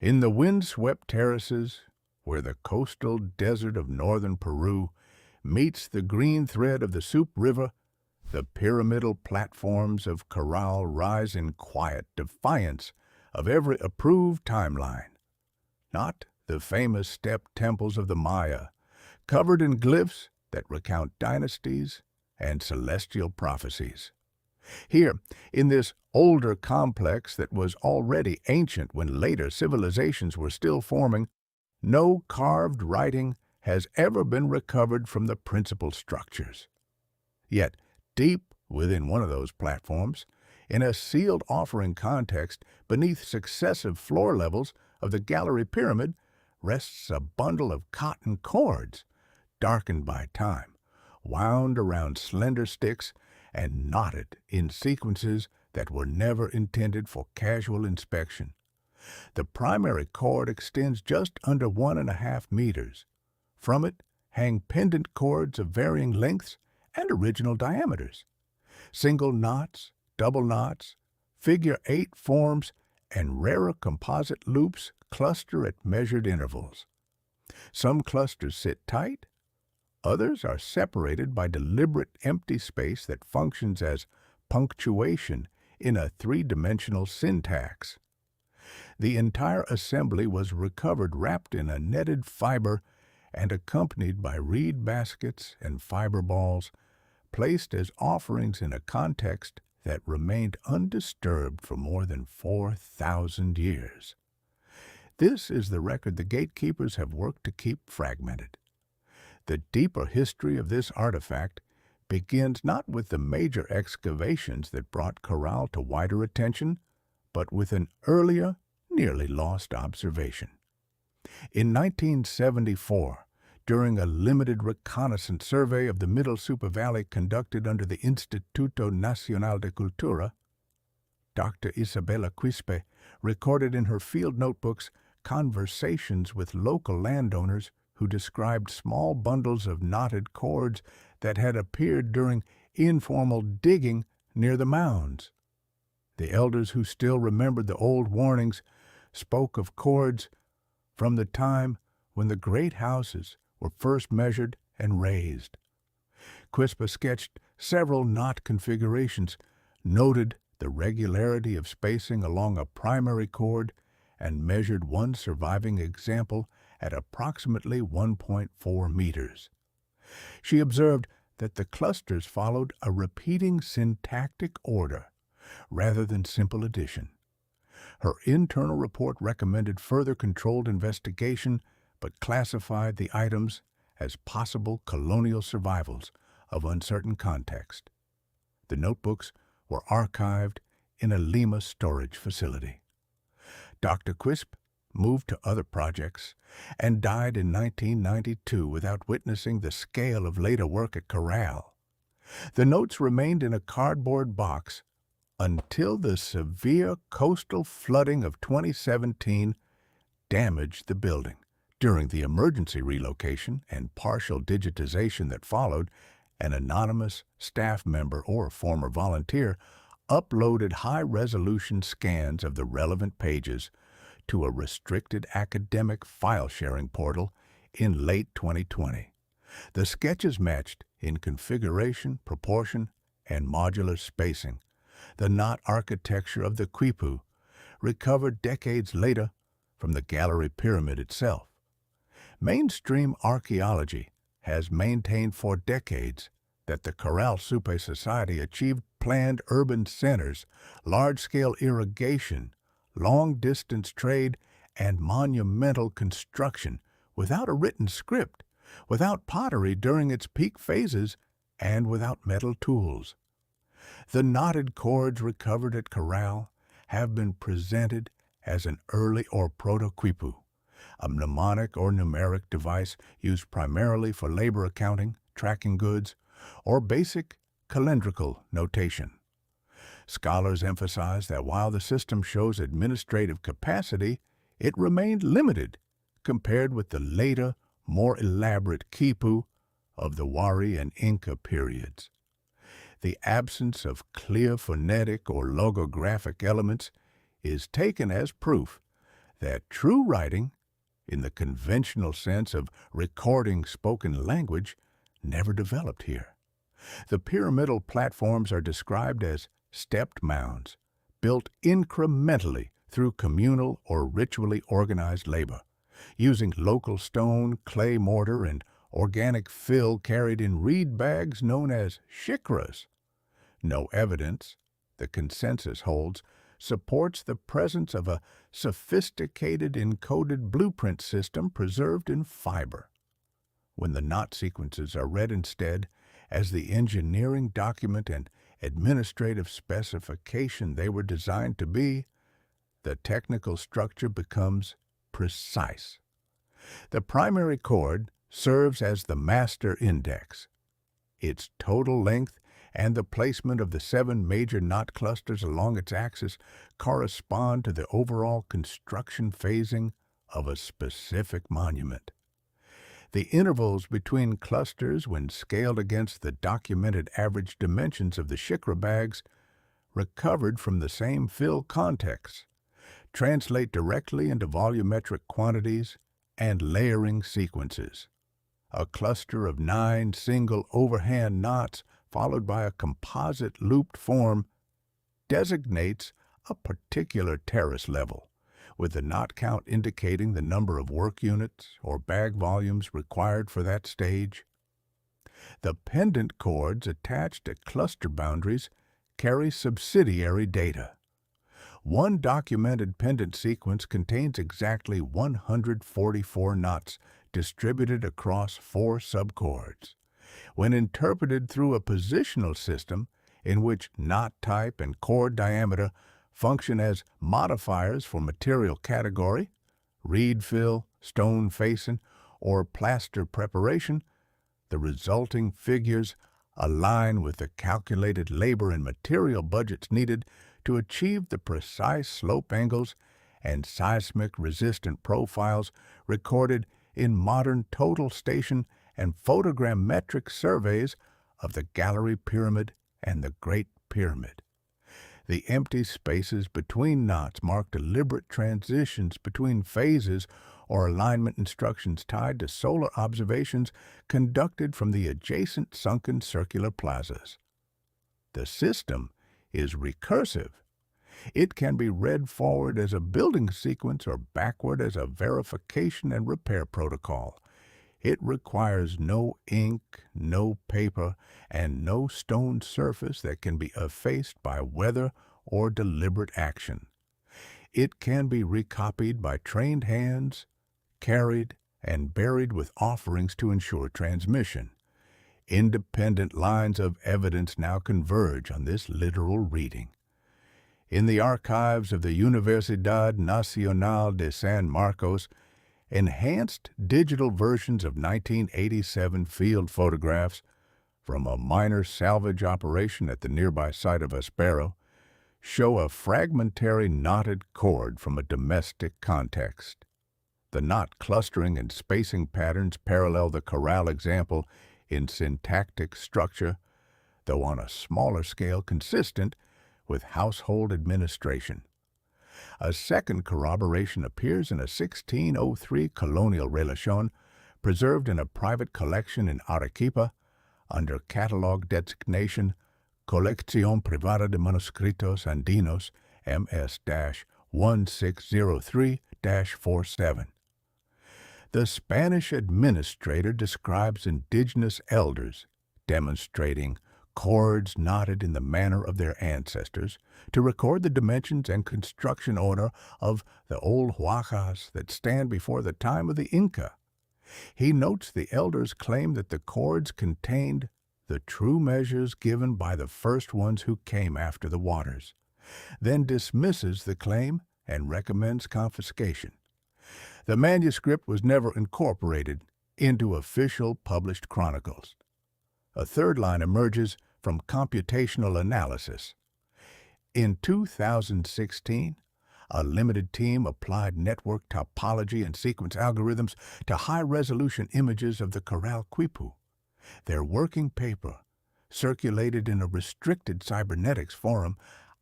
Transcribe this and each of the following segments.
In the wind-swept terraces, where the coastal desert of northern Peru meets the green thread of the Supe River, the pyramidal platforms of Caral rise in quiet defiance of every approved timeline. Not the famous step temples of the Maya, covered in glyphs that recount dynasties and celestial prophecies. Here, in this older complex that was already ancient when later civilizations were still forming, no carved writing has ever been recovered from the principal structures. Yet, deep within one of those platforms, in a sealed offering context beneath successive floor levels of the gallery pyramid, rests a bundle of cotton cords, darkened by time, wound around slender sticks and knotted in sequences that were never intended for casual inspection. The primary cord extends just under 1.5 meters. From it hang pendant cords of varying lengths and original diameters. Single knots, double knots, figure-8 forms, and rarer composite loops cluster at measured intervals. Some clusters sit tight, others are separated by deliberate empty space that functions as punctuation in a three-dimensional syntax. The entire assembly was recovered wrapped in a netted fiber and accompanied by reed baskets and fiber balls, placed as offerings in a context that remained undisturbed for more than 4,000 years. This is the record the gatekeepers have worked to keep fragmented. The deeper history of this artifact begins not with the major excavations that brought Caral to wider attention, but with an earlier, nearly lost observation. In 1974, during a limited reconnaissance survey of the Middle Supe Valley conducted under the Instituto Nacional de Cultura, Dr. Isabella Quispe recorded in her field notebooks conversations with local landowners who described small bundles of knotted cords that had appeared during informal digging near the mounds. The elders who still remembered the old warnings spoke of cords from the time when the great houses were first measured and raised. Quispe sketched several knot configurations, noted the regularity of spacing along a primary cord, and measured one surviving example at approximately 1.4 meters. She observed that the clusters followed a repeating syntactic order rather than simple addition. Her internal report recommended further controlled investigation, but classified the items as possible colonial survivals of uncertain context. The notebooks were archived in a Lima storage facility. Dr. Quispe moved to other projects and died in 1992 without witnessing the scale of later work at Caral. The notes remained in a cardboard box until the severe coastal flooding of 2017 damaged the building. During the emergency relocation and partial digitization that followed, an anonymous staff member or former volunteer uploaded high-resolution scans of the relevant pages to a restricted academic file-sharing portal in late 2020. The sketches matched in configuration, proportion, and modular spacing the knot architecture of the quipu, recovered decades later from the gallery pyramid itself. Mainstream archaeology has maintained for decades that the Caral Supe Society achieved planned urban centers, large-scale irrigation, long-distance trade, and monumental construction without a written script, without pottery during its peak phases, and without metal tools. The knotted cords recovered at Caral have been presented as an early or proto-quipu, a mnemonic or numeric device used primarily for labor accounting, tracking goods, or basic calendrical notation. Scholars emphasize that while the system shows administrative capacity, it remained limited compared with the later, more elaborate quipu of the Wari and Inca periods. The absence of clear phonetic or logographic elements is taken as proof that true writing, in the conventional sense of recording spoken language, never developed here. The pyramidal platforms are described as stepped mounds, built incrementally through communal or ritually organized labor, using local stone, clay mortar, and organic fill carried in reed bags known as shikras. No evidence, the consensus holds, supports the presence of a sophisticated encoded blueprint system preserved in fiber. When the knot sequences are read instead as the engineering document and administrative specification they were designed to be, the technical structure becomes precise. The primary chord serves as the master index. Its total length and the placement of the 7 major knot clusters along its axis correspond to the overall construction phasing of a specific monument. The intervals between clusters, when scaled against the documented average dimensions of the shikra bags, recovered from the same fill context, translate directly into volumetric quantities and layering sequences. A cluster of 9 single overhand knots followed by a composite looped form designates a particular terrace level, with the knot count indicating the number of work units or bag volumes required for that stage. The pendant chords attached at cluster boundaries carry subsidiary data. One documented pendant sequence contains exactly 144 knots distributed across 4 subchords. When interpreted through a positional system in which knot type and chord diameter function as modifiers for material category, reed fill, stone facing, or plaster preparation, the resulting figures align with the calculated labor and material budgets needed to achieve the precise slope angles and seismic-resistant profiles recorded in modern total station and photogrammetric surveys of the Gallery Pyramid and the Great Pyramid. The empty spaces between knots mark deliberate transitions between phases or alignment instructions tied to solar observations conducted from the adjacent sunken circular plazas. The system is recursive. It can be read forward as a building sequence or backward as a verification and repair protocol. It requires no ink, no paper, and no stone surface that can be effaced by weather or deliberate action. It can be recopied by trained hands, carried, and buried with offerings to ensure transmission. Independent lines of evidence now converge on this literal reading. In the archives of the Universidad Nacional de San Marcos, enhanced digital versions of 1987 field photographs from a minor salvage operation at the nearby site of Aspero show a fragmentary knotted cord from a domestic context. The knot clustering and spacing patterns parallel the Caral example in syntactic structure, though on a smaller scale consistent with household administration. A second corroboration appears in a 1603 colonial relation preserved in a private collection in Arequipa under catalog designation Colección Privada de Manuscritos Andinos MS-1603-47. The Spanish administrator describes indigenous elders demonstrating cords knotted in the manner of their ancestors to record the dimensions and construction order of the old huacas that stand before the time of the Inca. He notes the elders claim that the cords contained the true measures given by the first ones who came after the waters, then dismisses the claim and recommends confiscation. The manuscript was never incorporated into official published chronicles. A third line emerges from computational analysis. In 2016, a limited team applied network topology and sequence algorithms to high-resolution images of the Caral Quipu. Their working paper, circulated in a restricted cybernetics forum,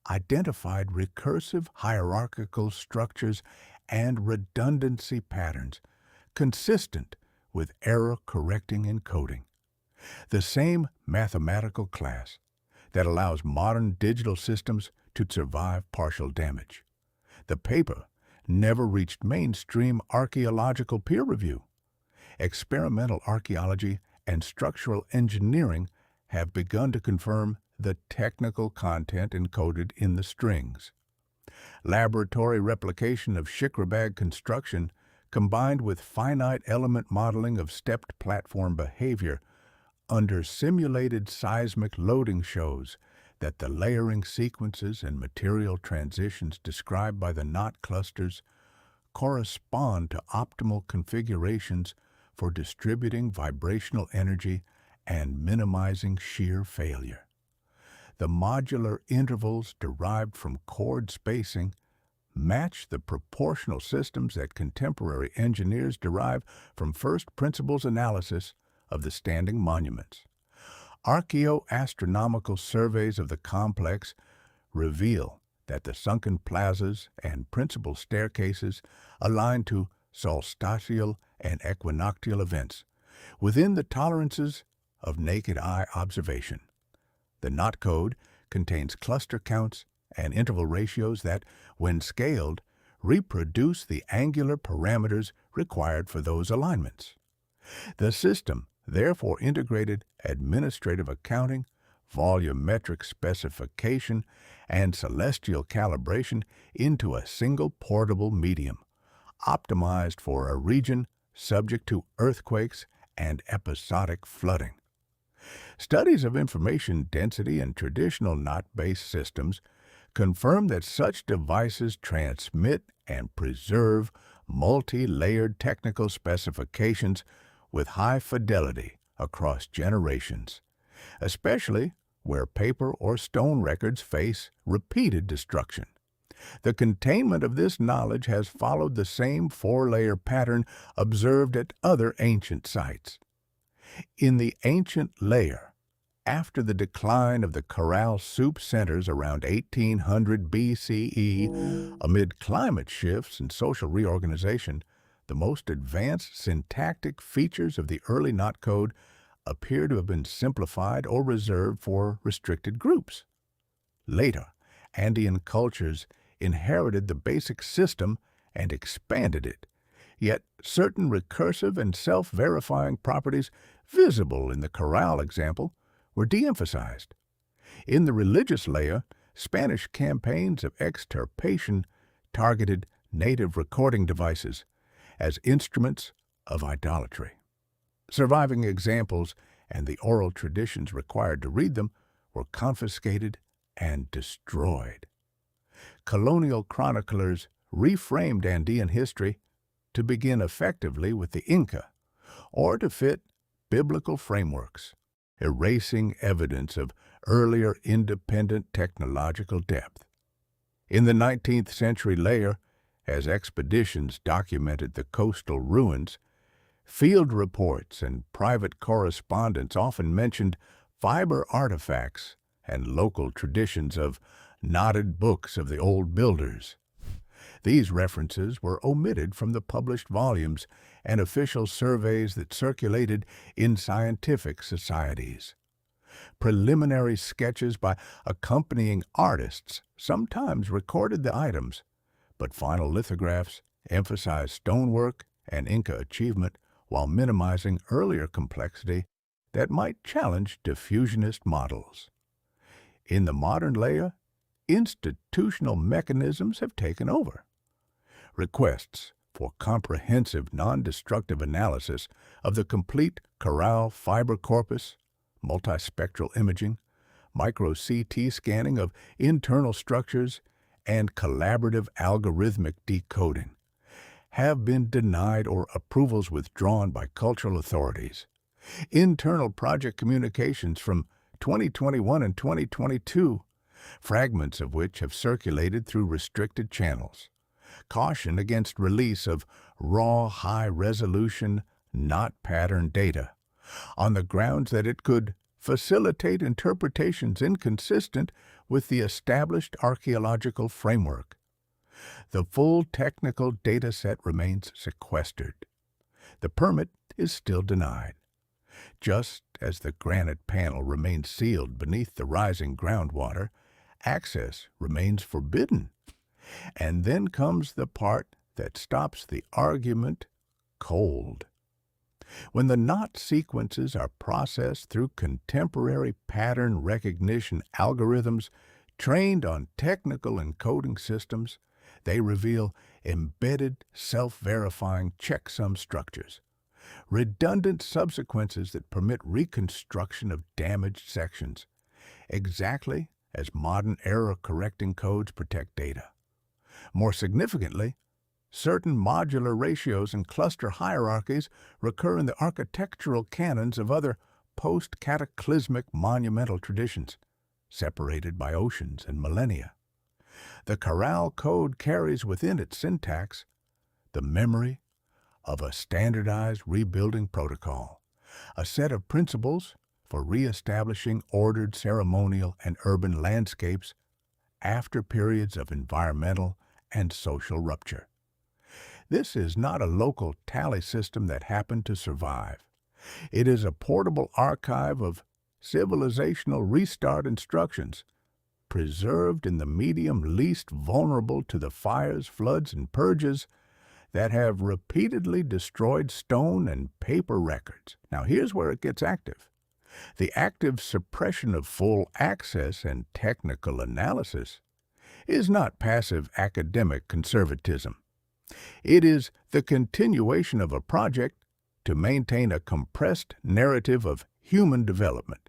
identified recursive hierarchical structures and redundancy patterns consistent with error-correcting encoding. The same mathematical class that allows modern digital systems to survive partial damage. The paper never reached mainstream archaeological peer review. Experimental archaeology and structural engineering have begun to confirm the technical content encoded in the strings. Laboratory replication of shikra bag construction combined with finite element modeling of stepped platform behavior under simulated seismic loading shows that the layering sequences and material transitions described by the knot clusters correspond to optimal configurations for distributing vibrational energy and minimizing shear failure. The modular intervals derived from chord spacing match the proportional systems that contemporary engineers derive from first principles analysis of the standing monuments. Archaeoastronomical surveys of the complex reveal that the sunken plazas and principal staircases align to solstitial and equinoctial events within the tolerances of naked eye observation. The knot code contains cluster counts and interval ratios that, when scaled, reproduce the angular parameters required for those alignments. The system therefore integrated administrative accounting, volumetric specification, and celestial calibration into a single portable medium, optimized for a region subject to earthquakes and episodic flooding. Studies of information density in traditional knot-based systems confirm that such devices transmit and preserve multi-layered technical specifications with high fidelity across generations, especially where paper or stone records face repeated destruction. The containment of this knowledge has followed the same four-layer pattern observed at other ancient sites. In the ancient layer, after the decline of the Caral soup centers around 1800 BCE, amid climate shifts and social reorganization, the most advanced syntactic features of the early knot code appear to have been simplified or reserved for restricted groups. Later, Andean cultures inherited the basic system and expanded it, yet certain recursive and self-verifying properties visible in the Caral example were de-emphasized. In the religious layer, Spanish campaigns of extirpation targeted native recording devices as instruments of idolatry. Surviving examples and the oral traditions required to read them were confiscated and destroyed. Colonial chroniclers reframed Andean history to begin effectively with the Inca or to fit biblical frameworks, erasing evidence of earlier independent technological depth. In the 19th century layer, as expeditions documented the coastal ruins, field reports and private correspondence often mentioned fiber artifacts and local traditions of knotted books of the old builders. These references were omitted from the published volumes and official surveys that circulated in scientific societies. Preliminary sketches by accompanying artists sometimes recorded the items, but final lithographs emphasized stonework and Inca achievement while minimizing earlier complexity that might challenge diffusionist models. In the modern layer, institutional mechanisms have taken over. Requests for comprehensive non-destructive analysis of the complete Caral fiber corpus, multispectral imaging, micro-CT scanning of internal structures, and collaborative algorithmic decoding have been denied or approvals withdrawn by cultural authorities. Internal project communications from 2021 and 2022, fragments of which have circulated through restricted channels, caution against release of raw high-resolution knot pattern data on the grounds that it could facilitate interpretations inconsistent with the established archaeological framework. The full technical data set remains sequestered. The permit is still denied, just as the granite panel remains sealed beneath the rising groundwater. Access remains forbidden. And then comes the part that stops the argument cold. When the knot sequences are processed through contemporary pattern recognition algorithms trained on technical encoding systems, they reveal embedded, self-verifying checksum structures, redundant subsequences that permit reconstruction of damaged sections, exactly as modern error-correcting codes protect data. More significantly, certain modular ratios and cluster hierarchies recur in the architectural canons of other post-cataclysmic monumental traditions, separated by oceans and millennia. The Caral code carries within its syntax the memory of a standardized rebuilding protocol, a set of principles for reestablishing ordered ceremonial and urban landscapes after periods of environmental and social rupture. This is not a local tally system that happened to survive. It is a portable archive of civilizational restart instructions, preserved in the medium least vulnerable to the fires, floods, and purges that have repeatedly destroyed stone and paper records. Now here's where it gets active. The active suppression of full access and technical analysis is not passive academic conservatism. It is the continuation of a project to maintain a compressed narrative of human development,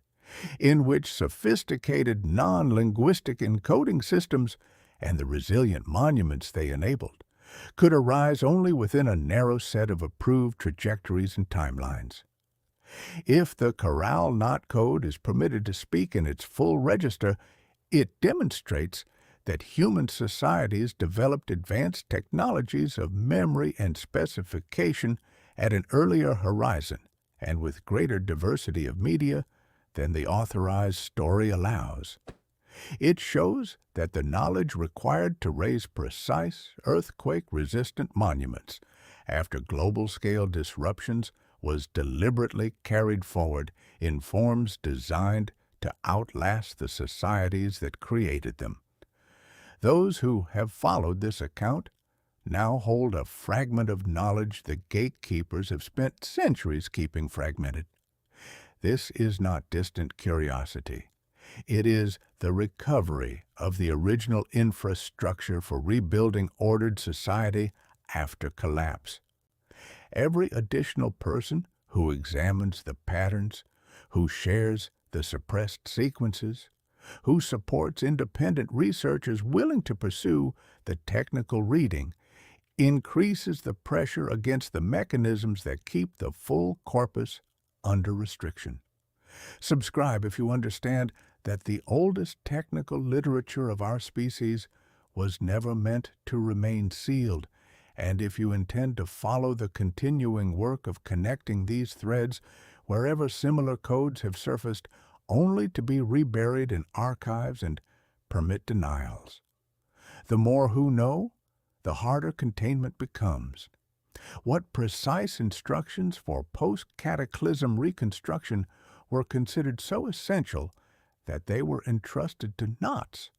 in which sophisticated non-linguistic encoding systems and the resilient monuments they enabled could arise only within a narrow set of approved trajectories and timelines. If the Caral knot code is permitted to speak in its full register, it demonstrates that human societies developed advanced technologies of memory and specification at an earlier horizon and with greater diversity of media than the authorized story allows. It shows that the knowledge required to raise precise, earthquake-resistant monuments after global-scale disruptions was deliberately carried forward in forms designed to outlast the societies that created them. Those who have followed this account now hold a fragment of knowledge the gatekeepers have spent centuries keeping fragmented. This is not distant curiosity. It is the recovery of the original infrastructure for rebuilding ordered society after collapse. Every additional person who examines the patterns, who shares the suppressed sequences, who supports independent researchers willing to pursue the technical reading, increases the pressure against the mechanisms that keep the full corpus under restriction. Subscribe if you understand that the oldest technical literature of our species was never meant to remain sealed, and if you intend to follow the continuing work of connecting these threads wherever similar codes have surfaced, only to be reburied in archives and permit denials. The more who know, the harder containment becomes. What precise instructions for post-cataclysm reconstruction were considered so essential that they were entrusted to knots,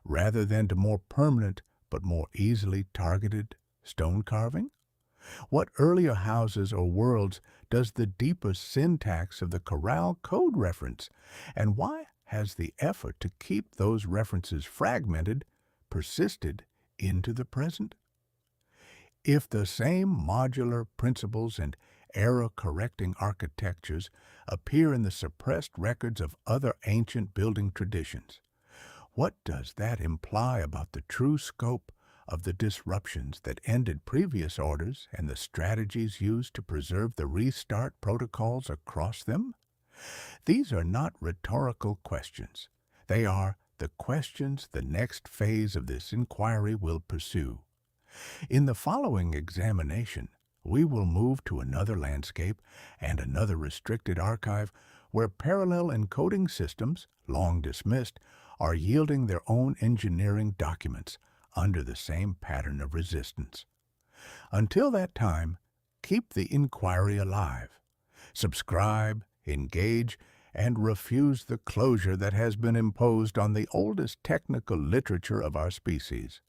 rather than to more permanent but more easily targeted stone carving? What earlier houses or worlds does the deepest syntax of the Caral code reference, and why has the effort to keep those references fragmented persisted into the present? If the same modular principles and error-correcting architectures appear in the suppressed records of other ancient building traditions, what does that imply about the true scope of the disruptions that ended previous orders and the strategies used to preserve the restart protocols across them? These are not rhetorical questions. They are the questions the next phase of this inquiry will pursue. In the following examination, we will move to another landscape and another restricted archive where parallel encoding systems, long dismissed, are yielding their own engineering documents, under the same pattern of resistance. Until that time, keep the inquiry alive. Subscribe, engage, and refuse the closure that has been imposed on the oldest technical literature of our species.